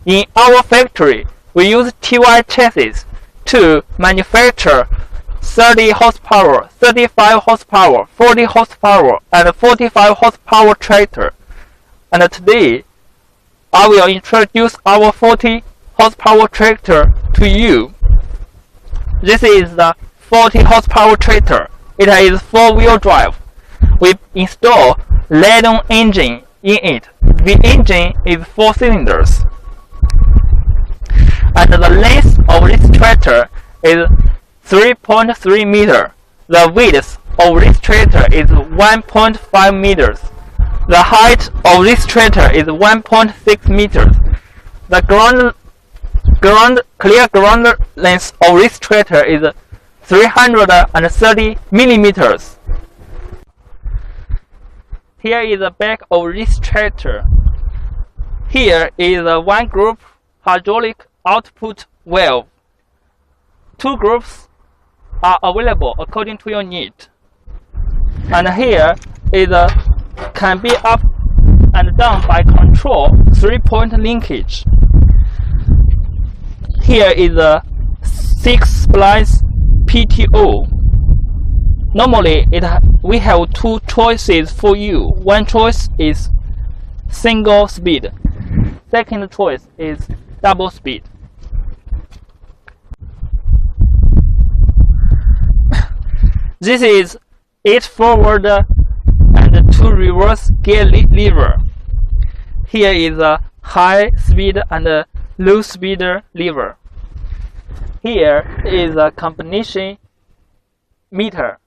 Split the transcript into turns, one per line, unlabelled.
In our factory, we use TY chassis to manufacture 30 horsepower, 35 horsepower, 40 horsepower, and 45 horsepower tractor. And today, I will introduce our 40 horsepower tractor to you. This is the 40 horsepower tractor. It is 4-wheel drive. We install lead-on engine in it. The engine is 4 cylinders. And the length of this tractor is 3.3 meters. The width of this tractor is 1.5 meters. The height of this tractor is 1.6 meters. The clear ground length of this tractor is 330 millimeters. Here is the back of this tractor. Here is a one group hydraulic output valve. 2 groups are available according to your need. And here is a can be up and down by control 3-point linkage. Here is a 6-splice PTO. Normally, we have 2 choices for you. One choice is single speed. Second choice is double speed. This is 8 forward and 2 reverse gear lever. Here is a high speed and low speed lever. Here is a combination meter.